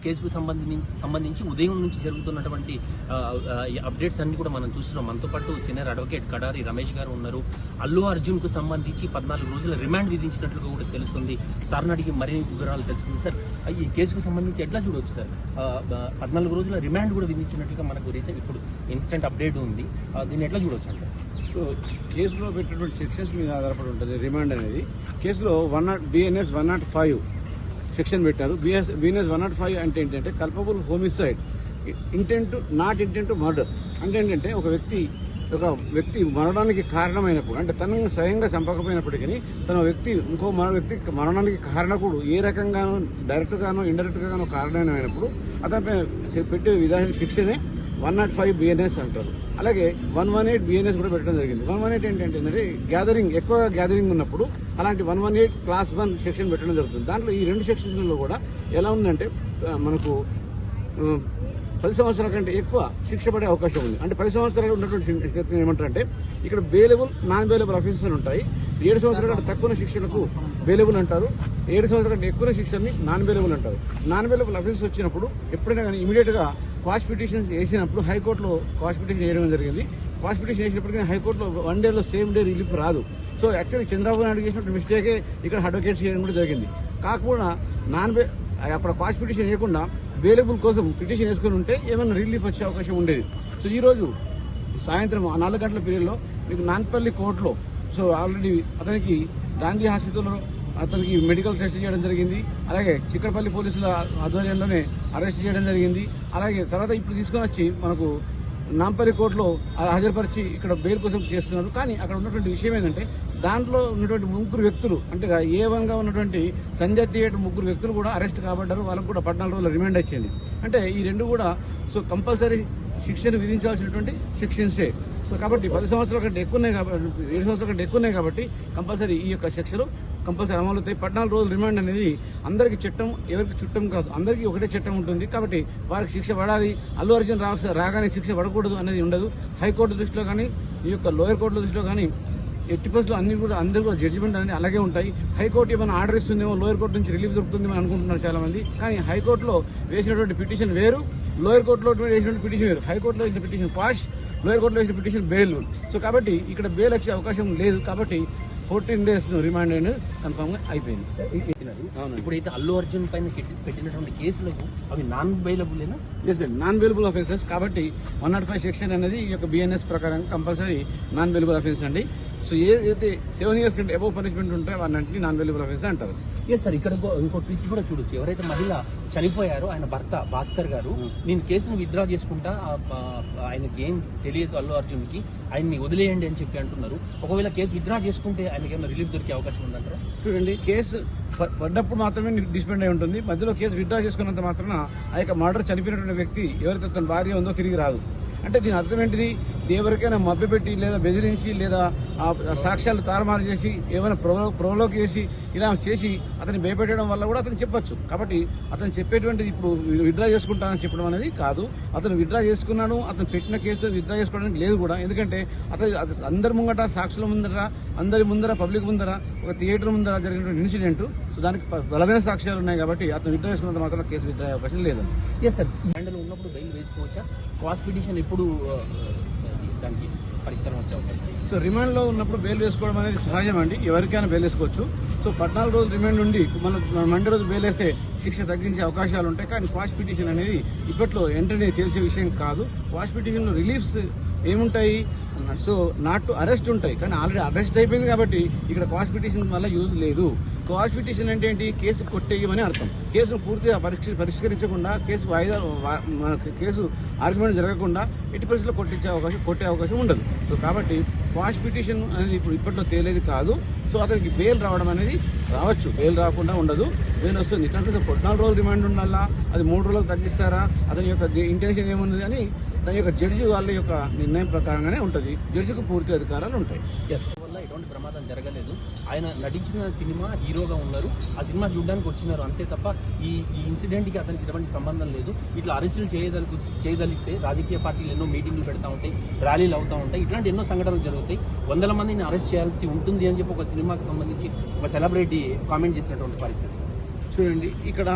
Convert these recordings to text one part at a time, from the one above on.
కేసుకు సంబంధించి ఉదయం నుంచి జరుగుతున్నటువంటి అప్డేట్స్ అన్ని కూడా మనం చూస్తున్నాం. మనతో పాటు సీనియర్ అడ్వకేట్ కడారి రమేష్ గారు ఉన్నారు. అల్లు అర్జున్ కు సంబంధించి 14 రోజుల రిమాండ్ విధించినట్లుగా కూడా తెలుస్తుంది. సార్ని అడిగి మరిన్ని వివరాలు తెలుస్తుంది. సార్, ఈ కేసుకు సంబంధించి ఎట్లా చూడవచ్చు సార్? 14 రోజుల రిమాండ్ కూడా విధించినట్లుగా మనకు రీసెంట్ ఇప్పుడు ఇన్స్టెంట్ అప్డేట్ ఉంది. దీన్ని ఎట్లా చూడవచ్చు అంటే, సో కేసులో పెట్టినటువంటి సెక్షన్స్ మీద ఆధారపడి ఉంటుంది రిమాండ్ అనేది. కేసులో BNS 105 సెక్షన్ పెట్టారు. BNS 105 అంటే ఏంటంటే culpable homicide, not intent murder. అంటే ఏంటంటే ఒక వ్యక్తి మరణానికి కారణమైనప్పుడు, అంటే తను స్వయంగా చంపకపోయినప్పటికీ ఇంకో వ్యక్తి మరణానికి కారణకుడు ఏ రకంగానో డైరెక్ట్ గానో ఇండైరెక్ట్ గానో కారణమైనప్పుడు అతను పెట్టే విధాన శిక్షనే 105 BNS అంటారు. అలాగే 118 BNS కూడా పెట్టడం జరిగింది. 118 ఏంటంటే ఎక్కువ గ్యాదరింగ్ ఉన్నప్పుడు అలాంటి 118 క్లాస్ 1 సెక్షన్ పెట్టడం జరుగుతుంది. దాంట్లో ఈ 2 సెక్షన్లలో కూడా ఎలా ఉందంటే మనకు 10 సంవత్సరాల కంటే ఎక్కువ శిక్ష పడే అవకాశం ఉంది. అంటే 10 సంవత్సరాలు ఉన్నటువంటి ఏమంటారంటే ఇక్కడ బెయిలబుల్, నాన్ బెయిలబుల్ అఫెన్సెస్ ఉంటాయి. 7 సంవత్సరాల కంటే తక్కువ శిక్షలకు బెయిలబుల్ అంటారు. 7 సంవత్సరాల కంటే ఎక్కువ శిక్షని నాన్ బెయిలబుల్ అంటారు. నాన్ బెయిలబుల్ అఫెన్స్ వచ్చినప్పుడు ఎప్పుడైనా కానీ ఇమీడియట్ గా క్వాష్ పిటిషన్స్ వేసినప్పుడు హైకోర్టులో క్వాష్ పిటిషన్ వేయడం జరిగింది. క్వాష్ పిటిషన్ వేసినప్పటికీ హైకోర్టులో 1 డేలో సేమ్ డే రిలీఫ్ రాదు. సో యాక్చువల్లీ చంద్రబాబు నాయుడు చేసినటువంటి మిస్టేకే ఇక్కడ అడ్వకేట్స్ చేయడం కూడా జరిగింది. కాకపోతే అప్పుడు క్వాష్ పిటిషన్ వేయకుండా బెయిలబుల్ కోసం పిటిషన్ వేసుకుని ఉంటే ఏమైనా రిలీఫ్ వచ్చే అవకాశం ఉండేది. సో ఈ రోజు సాయంత్రం 4 గంటల పీరియడ్లో మీకు నాన్పల్లి కోర్టులో సో ఆల్రెడీ అతనికి గాంధీ హాస్పిటల్లో అతనికి మెడికల్ టెస్ట్ చేయడం జరిగింది. అలాగే చిక్కడపల్లి పోలీసుల ఆధ్వర్యంలోనే అరెస్ట్ చేయడం జరిగింది. అలాగే తర్వాత ఇప్పుడు తీసుకొని వచ్చి మనకు నాంపల్లి కోర్టులో హాజరుపరిచి ఇక్కడ బెయిల్ కోసం చేస్తున్నారు. కానీ అక్కడ ఉన్నటువంటి విషయం ఏంటంటే దాంట్లో ఉన్నటువంటి 3 వ్యక్తులు, అంటే A1 గా ఉన్నటువంటి సంజయ్ థియేటర్ 3 వ్యక్తులు కూడా అరెస్ట్ కాబడ్డారు. వాళ్ళకు కూడా 14 రోజుల రిమాండ్ వచ్చింది. అంటే ఈ 2 కూడా సో కంపల్సరీ శిక్షను విధించాల్సినటువంటి సెక్షన్సే. సో కాబట్టి 10 సంవత్సరాల కంటే ఎక్కువ ఉన్నాయి కాబట్టి, 7 సంవత్సరాల కంటే ఎక్కువ ఉన్నాయి కాబట్టి కంపల్సరీ ఈ యొక్క శిక్షలు కంపల్సరీ అమలు అవుతాయి. 14 రోజుల రిమాండ్ అనేది అందరికీ చట్టం, ఎవరికి చుట్టం కాదు, అందరికీ ఒకటే చట్టం ఉంటుంది. కాబట్టి వారికి శిక్ష పడాలి, అల్లు అర్జున్ రాగానే శిక్ష పడకూడదు అనేది ఉండదు. హైకోర్టు దృష్టిలో కానీ ఈ యొక్క లోయర్ కోర్టుల దృష్టిలో కానీ ఎట్టి పరిస్థితుల్లో అందరూ కూడా జడ్జిమెంట్ అనేది అలాగే ఉంటాయి. హైకోర్టు ఏమైనా ఆర్డర్ ఇస్తుందేమో, లోయర్ కోర్టు నుంచి రిలీఫ్ దొరుకుతుందేమో అనుకుంటున్నారు చాలా మంది. కానీ హైకోర్టులో వేసినటువంటి పిటిషన్ వేరు, లోయర్ కోర్టులో వేసినటువంటి పిటిషన్ వేరు. హైకోర్టులో వేసిన పిటిషన్ క్వాష్, లోయర్ కోర్టులో వేసిన పిటిషన్ బెయిల్. సో కాబట్టి ఇక్కడ బెయిల్ వచ్చే అవకాశం లేదు. కాబట్టి 14 days రిమాండ్ అనేది కన్ఫర్మ్ గా అయిపోయింది. ఇప్పుడైతే అల్లు అర్జున్ పైన పెట్టినటువంటి కేసులకు అవి non bailable non bailable offences కాబట్టి 105 సెక్షన్ అనేది ఈ యొక్క BNS ప్రకారం కంపల్సరీ నాన్ బెయిలబుల్ అఫెన్స్ అండి. సో ఏదైతే 7 years కంటే అబౌవ్ పనిష్మెంట్ ఉంటే వాటిని నాన్ బెయిలబుల్ అఫెన్స్ అంటారు. ఎస్ సార్, ఇక్కడ ఇంకో ట్విస్ట్ కూడా చూడొచ్చు. ఎవరైతే మహిళ చనిపోయారో ఆయన భర్త భాస్కర్ గారు, నేను కేసును విత్డ్రా చేసుకుంటా, ఆయనకి ఏం తెలియదు అల్లు అర్జున్ కి, ఆయన్ని వదిలేయండి అని చెప్పి అంటున్నారు. ఒకవేళ కేసు విత్డ్రా చేసుకుంటే ఆయనకి ఏమైనా రిలీఫ్ దొరికే అవకాశం ఉందంటారా? చూడండి, కేసు పడ్డప్పుడు మాత్రమే డిస్పెండ్ అయి ఉంటుంది. మధ్యలో కేసు విత్డ్రా చేసుకున్నంత మాత్రాన ఆ యొక్క మర్డర్ చనిపోయినటువంటి వ్యక్తి ఎవరైతే తన భార్య ఉందో తిరిగి రాదు. అంటే దీని అర్థం ఏంటిది? ఎవరికైనా మభ్యపెట్టి లేదా బెదిరించి లేదా సాక్ష్యాలు తారుమారు చేసి ఏమైనా ప్రొవోక్ చేసి ఇలా చేసి అతన్ని భయపెట్టడం వల్ల కూడా అతను చెప్పొచ్చు. కాబట్టి అతను చెప్పేటువంటిది ఇప్పుడు విత్డ్రా చేసుకుంటానని చెప్పడం అనేది కాదు. అతను విత్డ్రా చేసుకున్నాడు, అతను పెట్టిన కేసు విత్డ్రా చేసుకోవడానికి లేదు కూడా. ఎందుకంటే అతను అందరి ముంగట, సాక్షుల ముందర, అందరి ముందర, పబ్లిక్ ముందర, ఒక థియేటర్ ముందర జరిగినటువంటి ఇన్సిడెంట్. సో దానికి బలమైన సాక్ష్యాలు ఉన్నాయి కాబట్టి అతను విత్డ్రా చేసుకున్నంత మాత్రం కేసు విత్డ్రా అయ్యే అవకాశం లేదు. ఎస్ సార్, హ్యాండిల్ ఉన్నప్పుడు బెయిల్ వేసుకోవచ్చా? క్వాష్ పిటిషన్ ఎప్పుడు దానికి పరిష్కారం వచ్చే అవకాశం? సో రిమాండ్ లో ఉన్నప్పుడు బెయిల్ వేసుకోవడం అనేది సహజం అండి, ఎవరికైనా బెయిల్ వేసుకోవచ్చు. సో 14 రోజులు రిమాండ్ ఉండి మనం మండే రోజు బెయిల్ వేస్తే శిక్ష తగ్గించే అవకాశాలు ఉంటాయి. కానీ క్వాష్ పిటిషన్ అనేది ఇప్పట్లో వెంటనే తేల్చే విషయం కాదు. క్వాష్ పిటిషన్ లో రిలీఫ్స్ ఏముంటాయి? సో నాట్ టు అరెస్ట్ ఉంటాయి, కానీ ఆల్రెడీ అరెస్ట్ అయిపోయింది కాబట్టి ఇక్కడ క్వాష్ పిటిషన్ వల్ల యూజ్ లేదు. క్వాష్ పిటిషన్ అంటే ఏంటి? కేసు కొట్టేయమని అర్థం. కేసును పూర్తిగా పరిష్కరించకుండా, కేసు ఆర్గ్యుమెంట్ జరగకుండా ఎట్టి పరిస్థితుల్లో కొట్టే అవకాశం ఉండదు. సో కాబట్టి క్వాష్ పిటిషన్ అనేది ఇప్పట్లో తేలేది కాదు. సో అతనికి బెయిల్ రావడం అనేది రావచ్చు, బెయిల్ రాకుండా ఉండదు, బెయిల్ వస్తుంది. ఇట్లాంటి 14 రోజులు రిమాండ్ ఉండాలా, అది 3 రోజులకు తగ్గిస్తారా, అతని యొక్క ఇంటెన్షన్ ఏమున్నది అని దాని యొక్క జడ్జి వాళ్ళ యొక్క నిర్ణయం ప్రకారంగానే ఉంటుంది. జడ్జికి పూర్తి అధికారాలు ఉంటాయి. ఎస్ వల్ల ఎటువంటి ప్రమాదం జరగలేదు. ఆయన నటించిన సినిమా హీరోగా ఉన్నారు, ఆ సినిమా చూడడానికి వచ్చినారు అంతే తప్ప ఈ ఇన్సిడెంట్ కి అతనికి ఎటువంటి సంబంధం లేదు. ఇట్లా అరెస్టులు చేయదలిస్తే రాజకీయ పార్టీలు ఎన్నో మీటింగ్లు పెడతా ఉంటాయి, ర్యాలీలు అవుతూ ఉంటాయి, ఇట్లాంటి ఎన్నో సంఘటనలు జరుగుతాయి. 100 మందిని అరెస్ట్ చేయాల్సి ఉంటుంది అని చెప్పి ఒక సినిమాకి సంబంధించి ఒక సెలబ్రిటీ కామెంట్ చేసినటువంటి పరిస్థితి. చూడండి, ఇక్కడ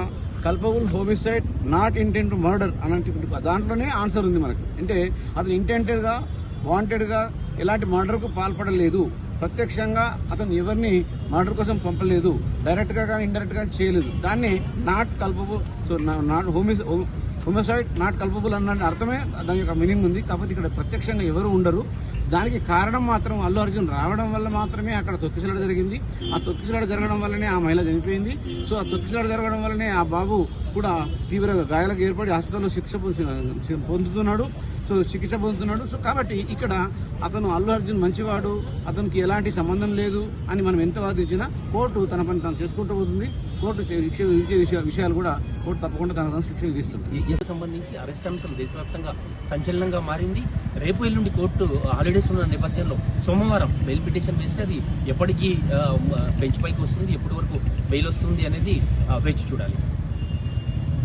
culpable homicide not intent to murder అన్నట్టు దాంట్లోనే ఆన్సర్ ఉంది మనకు. అంటే అతను ఇంటెంటెడ్ గా వాంటెడ్ గా ఎలాంటి మర్డర్ కు పాల్పడలేదు, ప్రత్యక్షంగా అతను ఎవరిని మర్డర్ కోసం పంపలేదు, డైరెక్ట్ గా కానీ ఇండైరెక్ట్ గా చేయలేదు. దాన్ని not culpable, so not homicide not culpable అన్న అర్థమే దాని యొక్క మీనింగ్ ఉంది. కాకపోతే ఇక్కడ ప్రత్యక్షంగా ఎవరు ఉండరు. దానికి కారణం మాత్రం అల్లు అర్జున్ రావడం వల్ల మాత్రమే అక్కడ తొక్కిసలాట జరిగింది. ఆ తొక్కిసలాట జరగడం వల్లనే ఆ మహిళ చనిపోయింది. సో ఆ తొక్కిసలాట జరగడం వల్లనే ఆ బాబు కూడా తీవ్ర గాయాలకు ఏర్పడి హాస్పిటల్లో పొందుతున్నాడు. సో చికిత్స పొందుతున్నాడు. సో కాబట్టి ఇక్కడ అతను అల్లు అర్జున్ మంచివాడు, అతనికి ఎలాంటి సంబంధం లేదు అని మనం ఎంత వాదించినా కోర్టు తన పని తాను చేసుకుంటూ పోతుంది. కోర్టు ఇచ్చే విషయాలు కూడా కోర్టు తప్పకుండా తన శిక్ష విధిస్తుంది. ఈ సంబంధించి అరెస్ట్ అంశం దేశవ్యాప్తంగా సంచలనంగా మారింది. రేపు ఎల్లుండి కోర్టు హాలిడేస్ ఉన్న నేపథ్యంలో సోమవారం బెయిల్ పిటిషన్ వేస్తే అది ఎప్పటికీ బెంచ్ పైకి వస్తుంది, ఎప్పటి వరకు బెయిల్ వస్తుంది అనేది వేచి చూడాలి.